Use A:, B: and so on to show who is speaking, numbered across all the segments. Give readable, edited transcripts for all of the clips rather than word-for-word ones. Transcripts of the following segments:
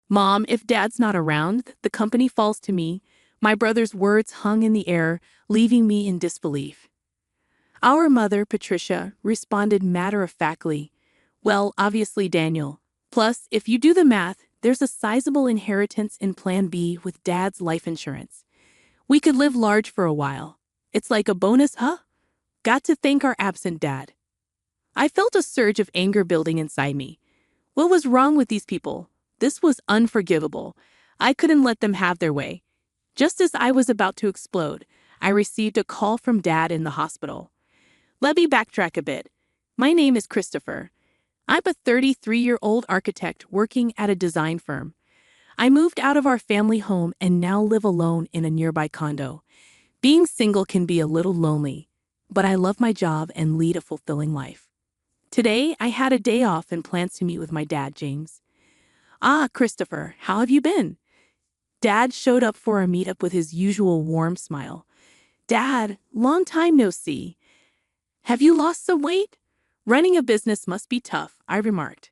A: Mom, if Dad's not around, the company falls to me. My brother's words hung in the air, leaving me in disbelief. Our mother, Patricia, responded matter-of-factly, "Well, obviously, Daniel. Plus, if you do the math, there's a sizable inheritance in Plan B with Dad's life insurance. We could live large for a while. It's like a bonus, huh? Got to thank our absent dad." I felt a surge of anger building inside me. What was wrong with these people? This was unforgivable. I couldn't let them have their way. Just as I was about to explode, I received a call from Dad in the hospital. Let me backtrack a bit. My name is Christopher. I'm a 33-year-old architect working at a design firm. I moved out of our family home and now live alone in a nearby condo. Being single can be a little lonely, but I love my job and lead a fulfilling life. Today, I had a day off and plans to meet with my dad, James. "Ah, Christopher, how have you been?" Dad showed up for our meetup with his usual warm smile. "Dad, long time no see. Have you lost some weight?" "Running a business must be tough," I remarked.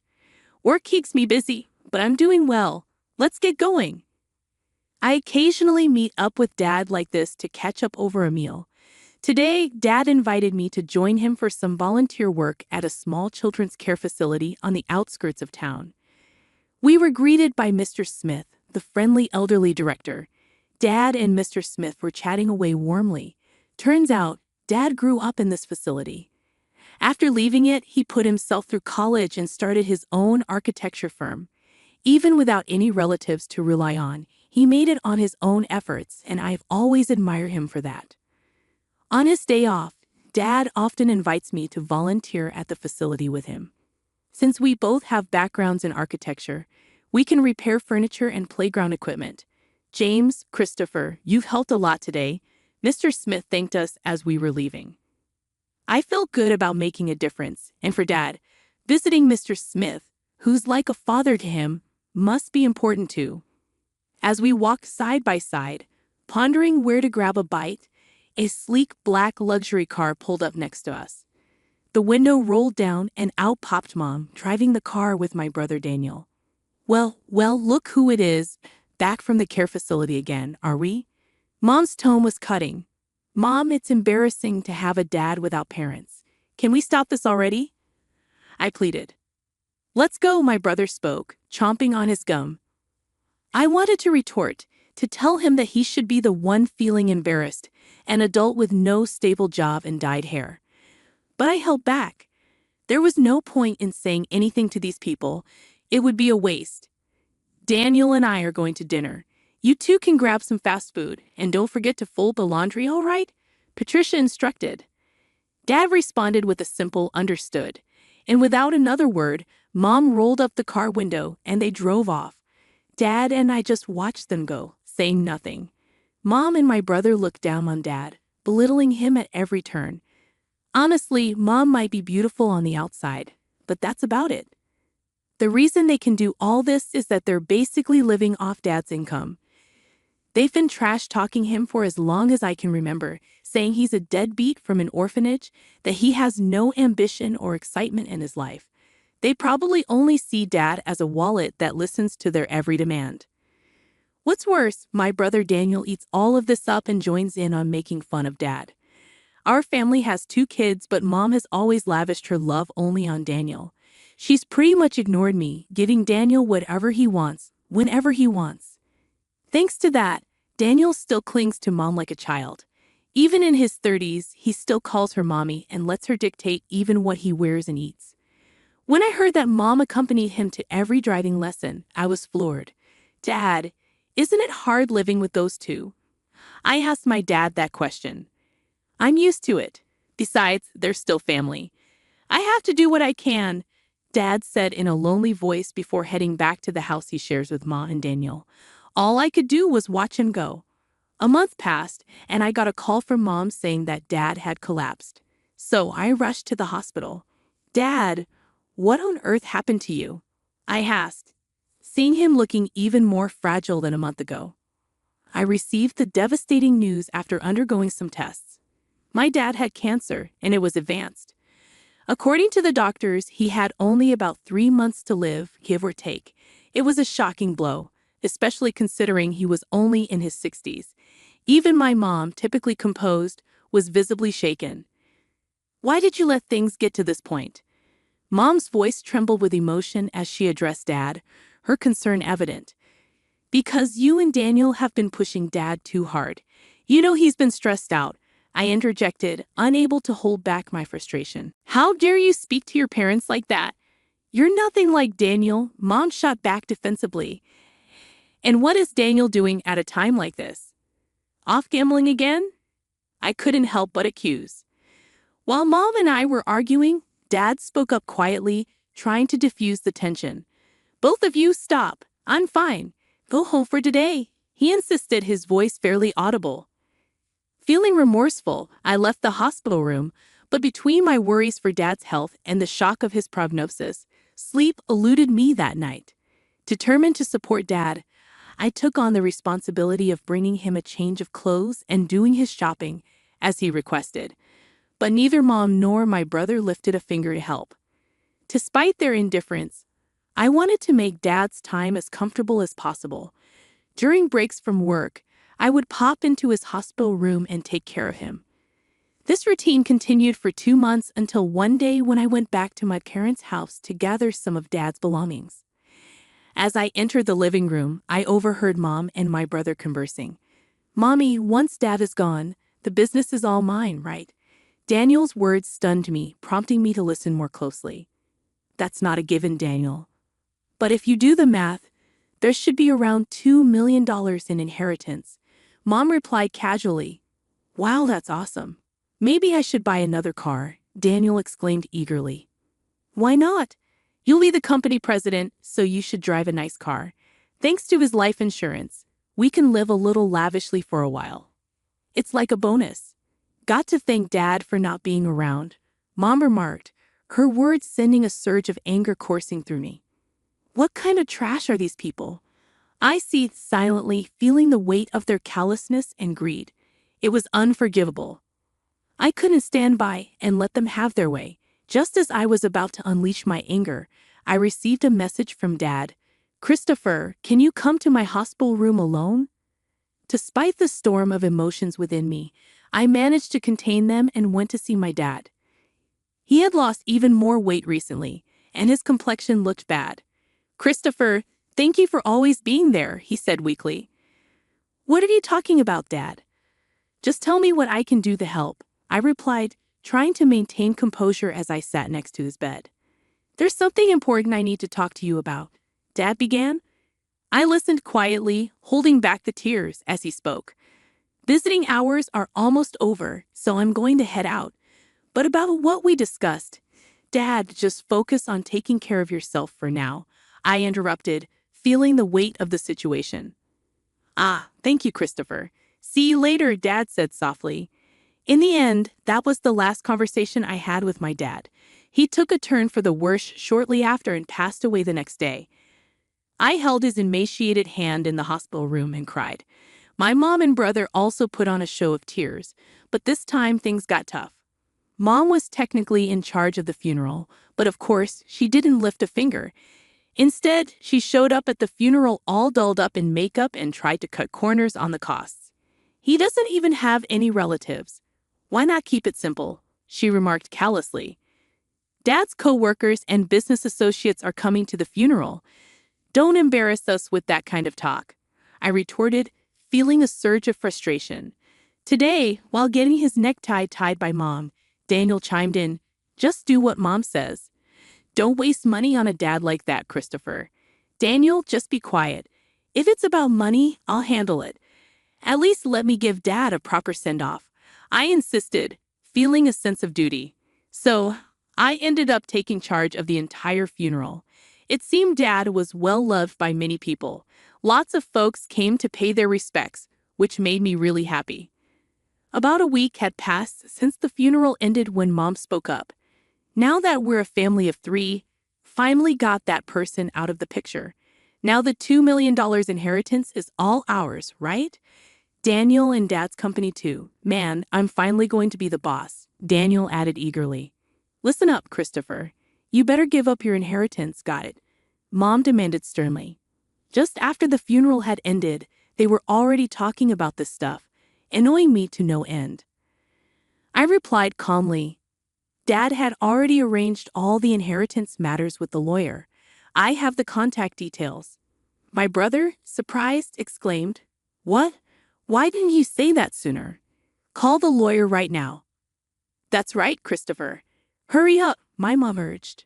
A: "Work keeps me busy, but I'm doing well. Let's get going." I occasionally meet up with Dad like this to catch up over a meal. Today, Dad invited me to join him for some volunteer work at a small children's care facility on the outskirts of town. We were greeted by Mr. Smith, the friendly elderly director. Dad and Mr. Smith were chatting away warmly. Turns out, Dad grew up in this facility. After leaving it, he put himself through college and started his own architecture firm. Even without any relatives to rely on, he made it on his own efforts, and I've always admired him for that. On his day off, Dad often invites me to volunteer at the facility with him. Since we both have backgrounds in architecture, we can repair furniture and playground equipment. "James, Christopher, you've helped a lot today," Mr. Smith thanked us as we were leaving. I felt good about making a difference, and for Dad, visiting Mr. Smith, who's like a father to him, must be important too. As we walked side by side, pondering where to grab a bite, a sleek black luxury car pulled up next to us. The window rolled down and out popped Mom, driving the car with my brother Daniel. Well, look who it is. Back from the care facility again, are we?" Mom's tone was cutting. "Mom, it's embarrassing to have a dad without parents. Can we stop this already?" I pleaded. "Let's go," my brother spoke, chomping on his gum. I wanted to retort, to tell him that he should be the one feeling embarrassed, an adult with no stable job and dyed hair. But I held back. There was no point in saying anything to these people. It would be a waste. "Daniel and I are going to dinner. You two can grab some fast food, and don't forget to fold the laundry, all right?" Patricia instructed. Dad responded with a simple "understood," and without another word, Mom rolled up the car window and they drove off. Dad and I just watched them go, saying nothing. Mom and my brother looked down on Dad, belittling him at every turn. Honestly, Mom might be beautiful on the outside, but that's about it. The reason they can do all this is that they're basically living off Dad's income. They've been trash-talking him for as long as I can remember, saying he's a deadbeat from an orphanage, that he has no ambition or excitement in his life. They probably only see Dad as a wallet that listens to their every demand. What's worse, my brother Daniel eats all of this up and joins in on making fun of Dad. Our family has 2 kids, but Mom has always lavished her love only on Daniel. She's pretty much ignored me, giving Daniel whatever he wants, whenever he wants. Thanks to that, Daniel still clings to Mom like a child. Even in his 30s, he still calls her Mommy and lets her dictate even what he wears and eats. When I heard that Mom accompanied him to every driving lesson, I was floored. "Dad, isn't it hard living with those two?" I asked my dad that question. "I'm used to it. Besides, they're still family. I have to do what I can," Dad said in a lonely voice before heading back to the house he shares with Ma and Daniel. All I could do was watch him go. A month passed, and I got a call from Mom saying that Dad had collapsed. So I rushed to the hospital. "Dad, what on earth happened to you?" I asked, seeing him looking even more fragile than a month ago. I received the devastating news after undergoing some tests. My dad had cancer, and it was advanced. According to the doctors, he had only about 3 months to live, give or take. It was a shocking blow, especially considering he was only in his 60s. Even my mom, typically composed, was visibly shaken. "Why did you let things get to this point?" Mom's voice trembled with emotion as she addressed Dad, her concern evident. "Because you and Daniel have been pushing Dad too hard. You know he's been stressed out," I interjected, unable to hold back my frustration. "How dare you speak to your parents like that? You're nothing like Daniel," Mom shot back defensively. "And what is Daniel doing at a time like this? Off gambling again?" I couldn't help but accuse. While Mom and I were arguing, Dad spoke up quietly, trying to diffuse the tension. "Both of you stop. I'm fine. Go home for today," he insisted, his voice fairly audible. Feeling remorseful, I left the hospital room, but between my worries for Dad's health and the shock of his prognosis, sleep eluded me that night. Determined to support Dad, I took on the responsibility of bringing him a change of clothes and doing his shopping, as he requested. But neither Mom nor my brother lifted a finger to help. Despite their indifference, I wanted to make Dad's time as comfortable as possible. During breaks from work, I would pop into his hospital room and take care of him. This routine continued for 2 months until one day when I went back to my parents' house to gather some of Dad's belongings. As I entered the living room, I overheard Mom and my brother conversing. "Mommy, once Dad is gone, the business is all mine, right?" Daniel's words stunned me, prompting me to listen more closely. "That's not a given, Daniel. But if you do the math, there should be around $2 million in inheritance," Mom replied casually. "Wow, that's awesome. Maybe I should buy another car," Daniel exclaimed eagerly. "Why not? You'll be the company president, so you should drive a nice car. Thanks to his life insurance, we can live a little lavishly for a while. It's like a bonus." "Got to thank Dad for not being around," Mom remarked, her words sending a surge of anger coursing through me. "What kind of trash are these people?" I seethed silently, feeling the weight of their callousness and greed. It was unforgivable. I couldn't stand by and let them have their way. Just as I was about to unleash my anger, I received a message from Dad. "Christopher, can you come to my hospital room alone?" Despite the storm of emotions within me, I managed to contain them and went to see my dad. He had lost even more weight recently, and his complexion looked bad. "Christopher, thank you for always being there," he said weakly. "What are you talking about, Dad? Just tell me what I can do to help," I replied, trying to maintain composure as I sat next to his bed. "There's something important I need to talk to you about," Dad began. I listened quietly, holding back the tears as he spoke. "Visiting hours are almost over, so I'm going to head out. But about what we discussed, Dad, just focus on taking care of yourself for now," I interrupted, feeling the weight of the situation. "Ah, thank you, Christopher. See you later," Dad said softly. In the end, that was the last conversation I had with my dad. He took a turn for the worse shortly after and passed away the next day. I held his emaciated hand in the hospital room and cried. My mom and brother also put on a show of tears, but this time things got tough. Mom was technically in charge of the funeral, but of course, she didn't lift a finger. Instead, she showed up at the funeral all dolled up in makeup and tried to cut corners on the costs. "He doesn't even have any relatives. Why not keep it simple?" she remarked callously. "Dad's co-workers and business associates are coming to the funeral. Don't embarrass us with that kind of talk," I retorted, feeling a surge of frustration. Today, while getting his necktie tied by Mom, Daniel chimed in, "Just do what Mom says. Don't waste money on a dad like that, Christopher. Daniel, just be quiet. If it's about money, I'll handle it. At least let me give Dad a proper send-off," I insisted, feeling a sense of duty. So, I ended up taking charge of the entire funeral. It seemed Dad was well loved by many people. Lots of folks came to pay their respects, which made me really happy. About a week had passed since the funeral ended when Mom spoke up. "Now that we're a family of 3, finally got that person out of the picture. Now the $2 million inheritance is all ours, right? Daniel and Dad's company too. Man, I'm finally going to be the boss," Daniel added eagerly. "Listen up, Christopher. You better give up your inheritance, got it?" Mom demanded sternly. Just after the funeral had ended, they were already talking about this stuff, annoying me to no end. I replied calmly. Dad had already arranged all the inheritance matters with the lawyer. I have the contact details. My brother, surprised, exclaimed, "What? Why didn't you say that sooner? Call the lawyer right now." "That's right, Christopher. Hurry up," my mom urged.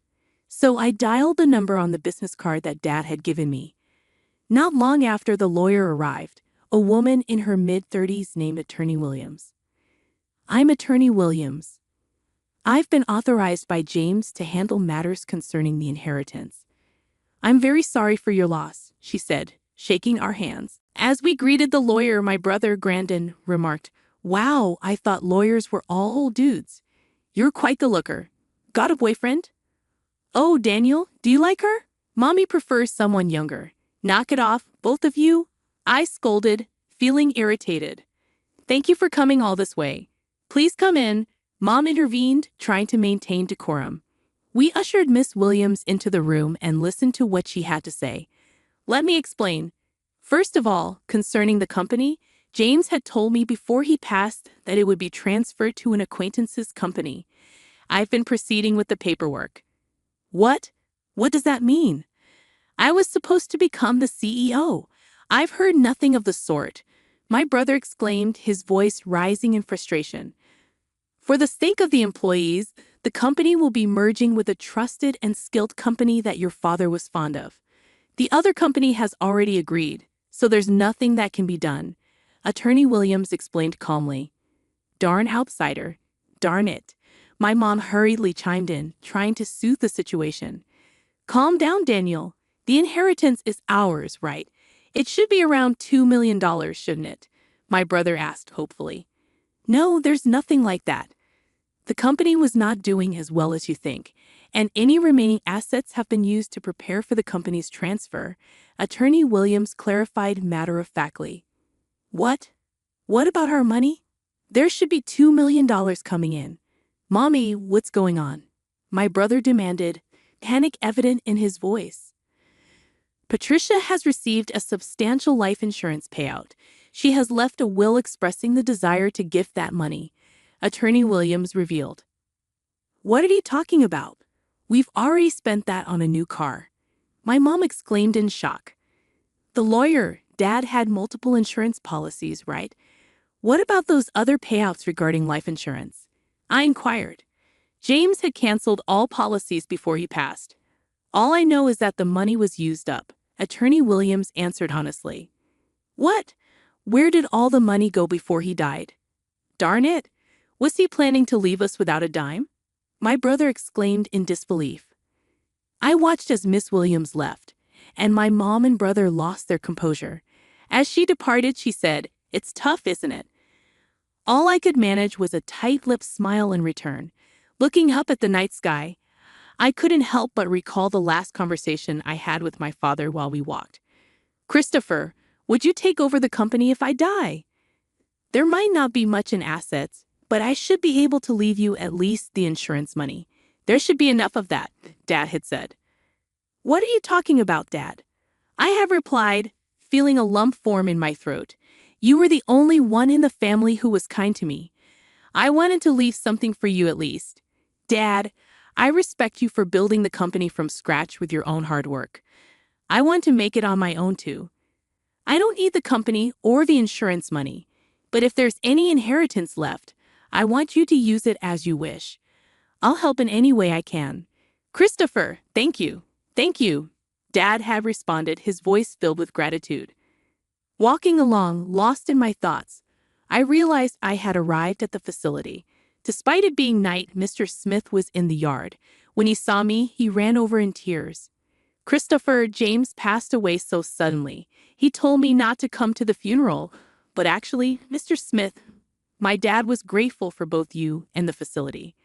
A: So I dialed the number on the business card that Dad had given me. Not long after the lawyer arrived, a woman in her mid-30s named Attorney Williams. "I'm Attorney Williams. I've been authorized by James to handle matters concerning the inheritance. I'm very sorry for your loss," she said, shaking our hands. As we greeted the lawyer, my brother Grandin remarked, "Wow, I thought lawyers were all old dudes. You're quite the looker. Got a boyfriend?" "Oh, Daniel, do you like her? Mommy prefers someone younger." "Knock it off, both of you," I scolded, feeling irritated. "Thank you for coming all this way. Please come in," Mom intervened, trying to maintain decorum. We ushered Miss Williams into the room and listened to what she had to say. "Let me explain. First of all, concerning the company, James had told me before he passed that it would be transferred to an acquaintance's company. I've been proceeding with the paperwork." "What? What does that mean?" "I was supposed to become the CEO. I've heard nothing of the sort," my brother exclaimed, his voice rising in frustration. "For the sake of the employees, the company will be merging with a trusted and skilled company that your father was fond of. The other company has already agreed, so there's nothing that can be done," Attorney Williams explained calmly. "Darn outsider. Darn it." My mom hurriedly chimed in, trying to soothe the situation. "Calm down, Daniel. The inheritance is ours, right? It should be around $2 million, shouldn't it?" my brother asked hopefully. "No, there's nothing like that. The company was not doing as well as you think, and any remaining assets have been used to prepare for the company's transfer," Attorney Williams clarified matter-of-factly. "What? What about our money? There should be $2 million coming in." "Mommy, what's going on?" my brother demanded, panic evident in his voice. "Patricia has received a substantial life insurance payout. She has left a will expressing the desire to gift that money," Attorney Williams revealed. "What are you talking about? We've already spent that on a new car," my mom exclaimed in shock. "The lawyer, Dad had multiple insurance policies, right? What about those other payouts regarding life insurance?" I inquired. "James had canceled all policies before he passed. All I know is that the money was used up," Attorney Williams answered honestly. "What? Where did all the money go before he died? Darn it! Was he planning to leave us without a dime?" my brother exclaimed in disbelief. I watched as Miss Williams left, and my mom and brother lost their composure. As she departed, she said, "It's tough, isn't it?" All I could manage was a tight-lipped smile in return. Looking up at the night sky, I couldn't help but recall the last conversation I had with my father while we walked. "Christopher, would you take over the company if I die? There might not be much in assets, but I should be able to leave you at least the insurance money. There should be enough of that," Dad had said. "What are you talking about, Dad?" I have replied, feeling a lump form in my throat. "You were the only one in the family who was kind to me. I wanted to leave something for you at least. Dad, I respect you for building the company from scratch with your own hard work. I want to make it on my own too. I don't need the company or the insurance money, but if there's any inheritance left, I want you to use it as you wish. I'll help in any way I can." "Christopher, thank you. Thank you," Dad had responded, his voice filled with gratitude. Walking along, lost in my thoughts, I realized I had arrived at the facility. Despite it being night, Mr. Smith was in the yard. When he saw me, he ran over in tears. "Christopher, James passed away so suddenly. He told me not to come to the funeral, but actually, Mr. Smith, my dad was grateful for both you and the facility.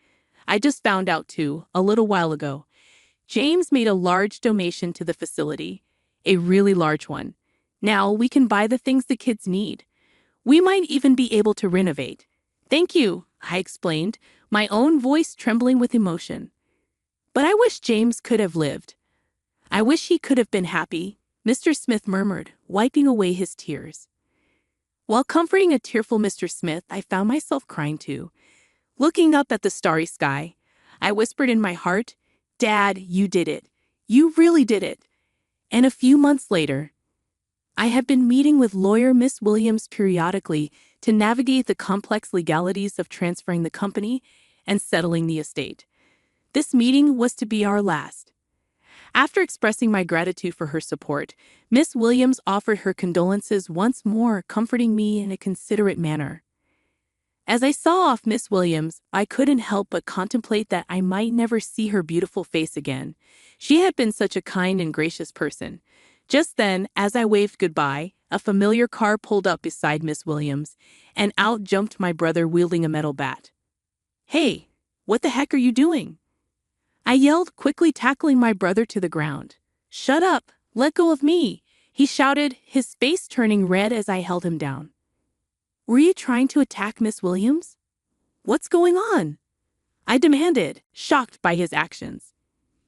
A: I just found out too, a little while ago. James made a large donation to the facility, a really large one. Now we can buy the things the kids need. We might even be able to renovate." "Thank you," I explained, my own voice trembling with emotion. "But I wish James could have lived. I wish he could have been happy. Mr. Smith murmured, wiping away his tears. While comforting a tearful Mr. Smith, I found myself crying too. Looking up at the starry sky, I whispered in my heart, "Dad, you did it. You really did it." And a few months later, I had been meeting with lawyer Miss Williams periodically to navigate the complex legalities of transferring the company and settling the estate. This meeting was to be our last. After expressing my gratitude for her support, Miss Williams offered her condolences once more, comforting me in a considerate manner. As I saw off Miss Williams, I couldn't help but contemplate that I might never see her beautiful face again. She had been such a kind and gracious person. Just then, as I waved goodbye, a familiar car pulled up beside Miss Williams, and out jumped my brother wielding a metal bat. "Hey, what the heck are you doing?" I yelled, quickly tackling my brother to the ground. "Shut up! Let go of me!" he shouted, his face turning red as I held him down. "Were you trying to attack Miss Williams? What's going on?" I demanded, shocked by his actions.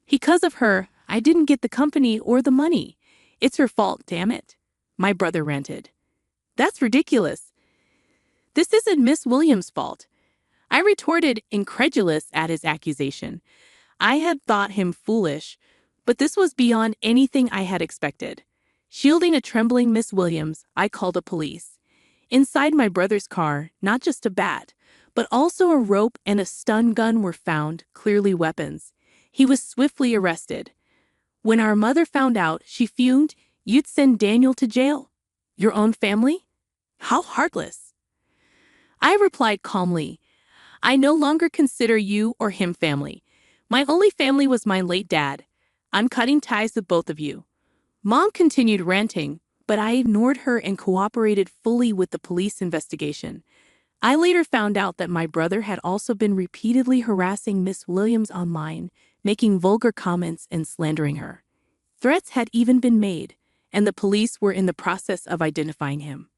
A: "Because of her, I didn't get the company or the money. It's her fault, damn it," my brother ranted. "That's ridiculous. This isn't Miss Williams' fault," I retorted, incredulous at his accusation. I had thought him foolish, but this was beyond anything I had expected. Shielding a trembling Miss Williams, I called the police. Inside my brother's car, not just a bat, but also a rope and a stun gun were found, clearly weapons. He was swiftly arrested. When our mother found out, she fumed, "You'd send Daniel to jail? Your own family? How heartless." I replied calmly, "I no longer consider you or him family. My only family was my late dad. I'm cutting ties with both of you." Mom continued ranting, but I ignored her and cooperated fully with the police investigation. I later found out that my brother had also been repeatedly harassing Miss Williams online, making vulgar comments and slandering her. Threats had even been made, and the police were in the process of identifying him.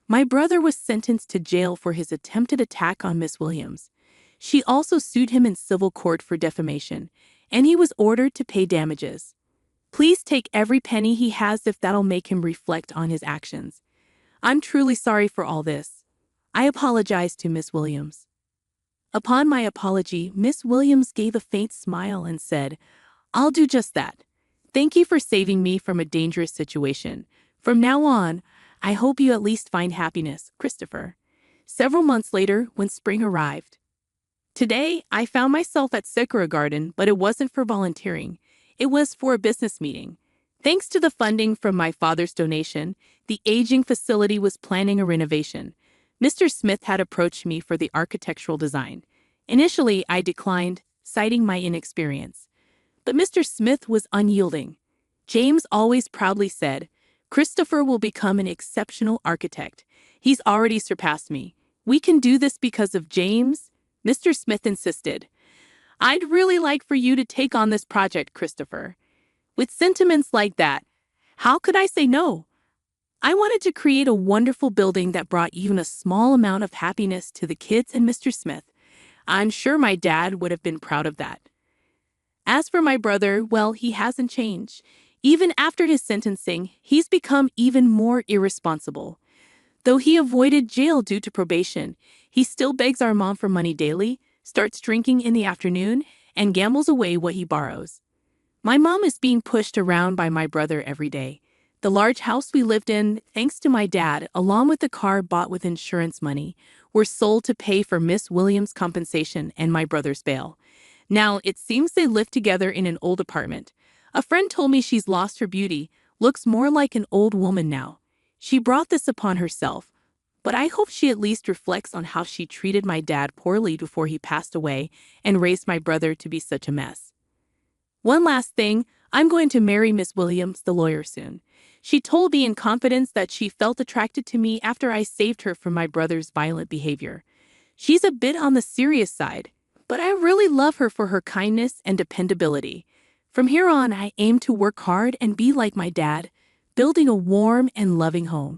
A: My brother was sentenced to jail for his attempted attack on Miss Williams. She also sued him in civil court for defamation, and he was ordered to pay damages. Please take every penny he has if that'll make him reflect on his actions. I'm truly sorry for all this. I apologize to Miss Williams. Upon my apology, Miss Williams gave a faint smile and said, "I'll do just that. Thank you for saving me from a dangerous situation. From now on, I hope you at least find happiness, Christopher." Several months later, when spring arrived. Today, I found myself at Sakura Garden, but it wasn't for volunteering. It was for a business meeting. Thanks to the funding from my father's donation, the aging facility was planning a renovation. Mr. Smith had approached me for the architectural design. Initially, I declined, citing my inexperience. But Mr. Smith was unyielding. James always proudly said, "Christopher will become an exceptional architect. He's already surpassed me. We can do this because of James." Mr. Smith insisted, "I'd really like for you to take on this project, Christopher." With sentiments like that, how could I say no? I wanted to create a wonderful building that brought even a small amount of happiness to the kids and Mr. Smith. I'm sure my dad would have been proud of that. As for my brother, well, he hasn't changed. Even after his sentencing, he's become even more irresponsible. Though he avoided jail due to probation, he still begs our mom for money daily, starts drinking in the afternoon, and gambles away what he borrows. My mom is being pushed around by my brother every day. The large house we lived in, thanks to my dad, along with the car bought with insurance money, were sold to pay for Miss Williams' compensation and my brother's bail. Now, it seems they live together in an old apartment. A friend told me she's lost her beauty, looks more like an old woman now. She brought this upon herself, but I hope she at least reflects on how she treated my dad poorly before he passed away and raised my brother to be such a mess. One last thing, I'm going to marry Miss Williams, the lawyer, soon. She told me in confidence that she felt attracted to me after I saved her from my brother's violent behavior. She's a bit on the serious side, but I really love her for her kindness and dependability. From here on, I aim to work hard and be like my dad, building a warm and loving home.